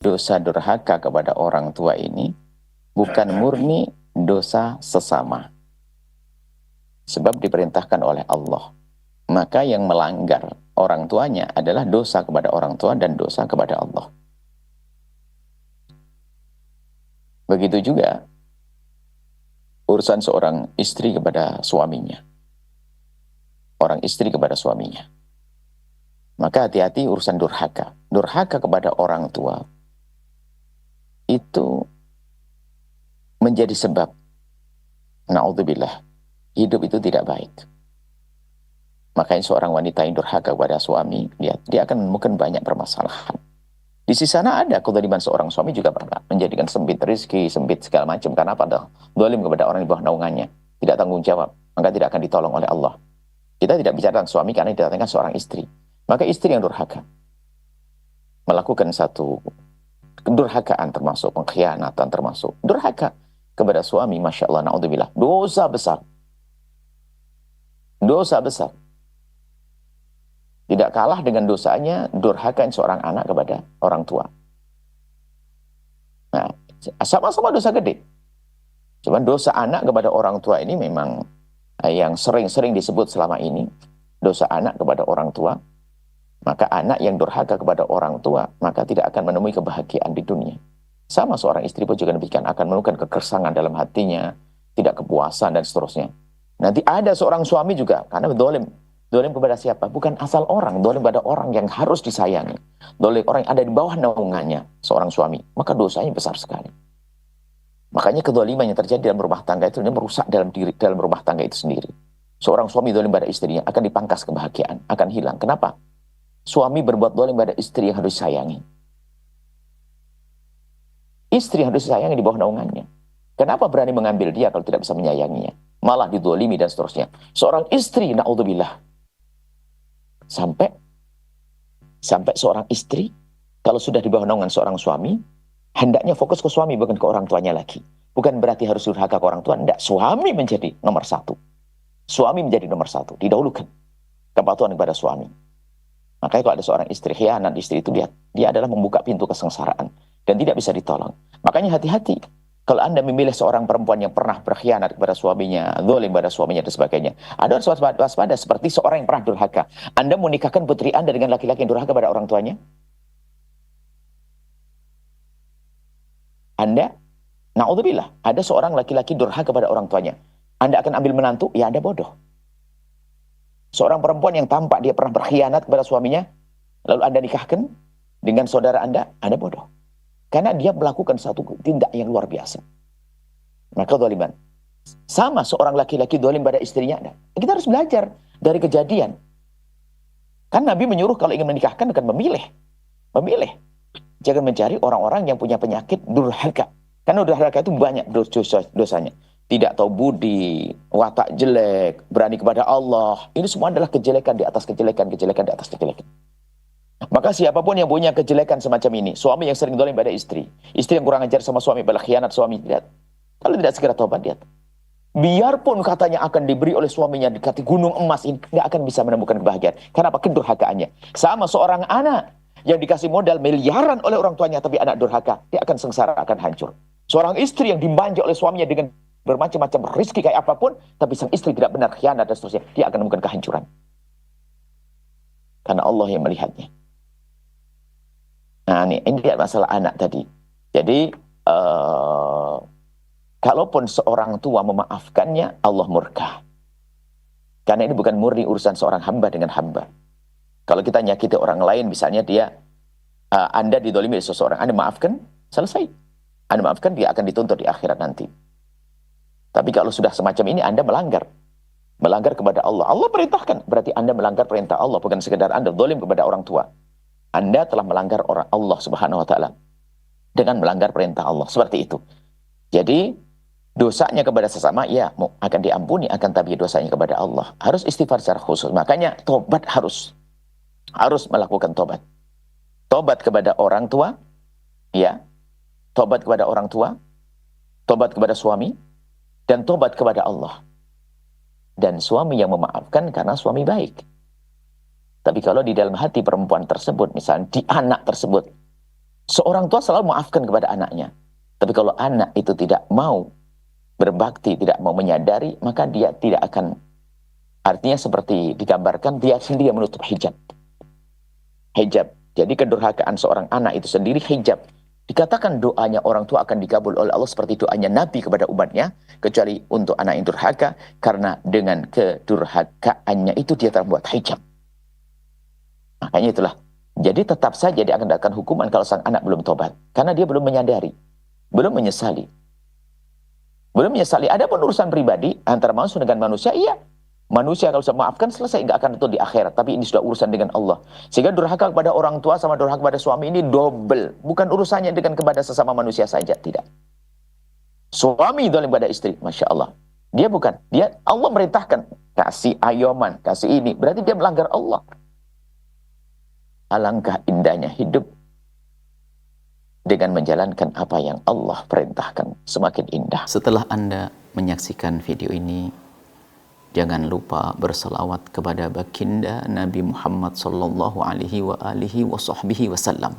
dosa durhaka kepada orang tua ini bukan murni dosa sesama. Sebab diperintahkan oleh Allah. Maka yang melanggar orang tuanya adalah dosa kepada orang tua dan dosa kepada Allah. Begitu juga urusan seorang istri kepada suaminya. Orang istri kepada suaminya. Maka hati-hati urusan durhaka. Durhaka kepada orang tua itu menjadi sebab, na'udzubillah, hidup itu tidak baik. Makanya seorang wanita yang durhaka kepada suami, dia akan menemukan banyak permasalahan. Di sisi sana ada kezaliman seorang suami juga pernah menjadikan sempit rezeki, sempit segala macam. Karena pada zalim kepada orang di bawah naungannya, tidak tanggung jawab, maka tidak akan ditolong oleh Allah. Kita tidak bicara tentang suami karena didatangkan seorang istri. Maka istri yang durhaka melakukan satu kedurhakaan, termasuk pengkhianatan, termasuk durhaka kepada suami, masya Allah, na'udzubillah, dosa besar. Dosa besar. Tidak kalah dengan dosanya durhaka seorang anak kepada orang tua. Nah, sama-sama dosa gede. Cuman dosa anak kepada orang tua ini memang yang sering-sering disebut selama ini. Dosa anak kepada orang tua. Maka anak yang durhaka kepada orang tua, maka tidak akan menemui kebahagiaan di dunia. Sama seorang istri pun juga demikian, akan menemukan kegersangan dalam hatinya, tidak kepuasan dan seterusnya. Nanti ada seorang suami juga, karena dolim. Dolim kepada siapa? Bukan asal orang. Dolim pada orang yang harus disayangi. Dolim orang yang ada di bawah naungannya. Seorang suami. Maka dosanya besar sekali. Makanya kedoliman yang terjadi dalam rumah tangga itu merusak dalam rumah tangga itu sendiri. Seorang suami dolim pada istrinya akan dipangkas kebahagiaan. Akan hilang. Kenapa? Suami berbuat dolim pada istri yang harus disayangi. Istri yang harus disayangi di bawah naungannya. Kenapa berani mengambil dia kalau tidak bisa menyayanginya? Malah didolimi dan seterusnya. Seorang istri, na'udzubillah. Sampai seorang istri, kalau sudah di bawah naungan seorang suami, hendaknya fokus ke suami, bukan ke orang tuanya lagi. Bukan berarti harus durhaka ke orang tua, tidak. Suami menjadi nomor satu. Suami menjadi nomor satu, didahulukan. Kepatuhan kepada suami. Makanya kalau ada seorang istri khianat, istri itu dia adalah membuka pintu kesengsaraan. Dan tidak bisa ditolong. Makanya hati-hati. Kalau Anda memilih seorang perempuan yang pernah berkhianat kepada suaminya, zalim pada suaminya dan sebagainya, Anda harus waspada seperti seorang yang pernah durhaka. Anda mau nikahkan putri Anda dengan laki-laki yang durhaka pada orang tuanya? Anda, na'udzubillah, ada seorang laki-laki durhaka kepada orang tuanya. Anda akan ambil menantu? Ya Anda bodoh. Seorang perempuan yang tampak dia pernah berkhianat kepada suaminya, lalu Anda nikahkan dengan saudara Anda bodoh. Karena dia melakukan satu tindak yang luar biasa. Maka zaliman. Sama seorang laki-laki zalim pada istrinya. Kita harus belajar dari kejadian. Kan Nabi menyuruh kalau ingin menikahkan akan memilih. Memilih. Jangan mencari orang-orang yang punya penyakit durhaka. Karena durhaka itu banyak dosanya. Tidak tahu budi, watak jelek, berani kepada Allah. Ini semua adalah kejelekan di atas kejelekan, kejelekan di atas kejelekan. Maka siapapun yang punya kejelekan semacam ini, suami yang sering zalim pada istri yang kurang ajar sama suami, khianat suami, lihat. Kalau tidak segera tobat, lihat. Biarpun katanya akan diberi oleh suaminya dikati gunung emas ini, nggak akan bisa menemukan kebahagiaan. Kenapa? Kedurhakaannya. Sama seorang anak yang dikasih modal miliaran oleh orang tuanya, tapi anak durhaka, dia akan sengsara, akan hancur. Seorang istri yang dimanja oleh suaminya dengan bermacam-macam rezeki kayak apapun, tapi sang istri tidak benar, khianat dan seterusnya, dia akan menemukan kehancuran. Karena Allah yang melihatnya. Nah, ini masalah anak tadi. Jadi, kalaupun seorang tua memaafkannya, Allah murka. Karena ini bukan murni urusan seorang hamba dengan hamba. Kalau kita nyakiti orang lain, misalnya Anda didolimi oleh seseorang, Anda maafkan, selesai. Anda maafkan, dia akan dituntut di akhirat nanti. Tapi kalau sudah semacam ini, Anda melanggar. Melanggar kepada Allah. Allah perintahkan, berarti Anda melanggar perintah Allah, bukan sekedar Anda dolim kepada orang tua. Anda telah melanggar orang Allah Subhanahu wa taala dengan melanggar perintah Allah, seperti itu. Jadi dosanya kepada sesama ya akan diampuni, akan tapi dosanya kepada Allah harus istighfar secara khusus. Makanya tobat harus melakukan tobat. Tobat kepada orang tua, ya. Tobat kepada orang tua, tobat kepada suami, dan tobat kepada Allah. Dan suami yang memaafkan karena suami baik. Tapi kalau di dalam hati perempuan tersebut, misalnya di anak tersebut, Seorang tua selalu maafkan kepada anaknya. Tapi kalau anak itu tidak mau berbakti, tidak mau menyadari, maka dia tidak akan, artinya seperti digambarkan, dia sendiri yang menutup hijab. Hijab. Jadi kedurhakaan seorang anak itu sendiri hijab. Dikatakan doanya orang tua akan dikabul oleh Allah seperti doanya Nabi kepada umatnya, kecuali untuk anak yang durhaka, karena dengan kedurhakaannya itu dia terbuat hijab. Makanya itulah. Jadi tetap saja dia akan mendapatkan hukuman kalau sang anak belum tobat. Karena dia belum menyadari, belum menyesali. Belum menyesali. Ada pun urusan pribadi antara manusia dengan manusia, iya. Manusia kalau sudah maafkan selesai, nggak akan itu di akhirat. Tapi ini sudah urusan dengan Allah. Sehingga durhaka kepada orang tua sama durhaka kepada suami ini double. Bukan urusannya dengan kepada sesama manusia saja, tidak. Suami zalim pada istri, Masya Allah. Dia bukan. Allah merintahkan. Kasih ayoman, kasih ini. Berarti dia melanggar Allah. Alangkah indahnya hidup dengan menjalankan apa yang Allah perintahkan. Semakin indah. Setelah Anda menyaksikan video ini, jangan lupa berselawat kepada baginda Nabi Muhammad sallallahu alaihi wa alihi wa sahbihi wasallam.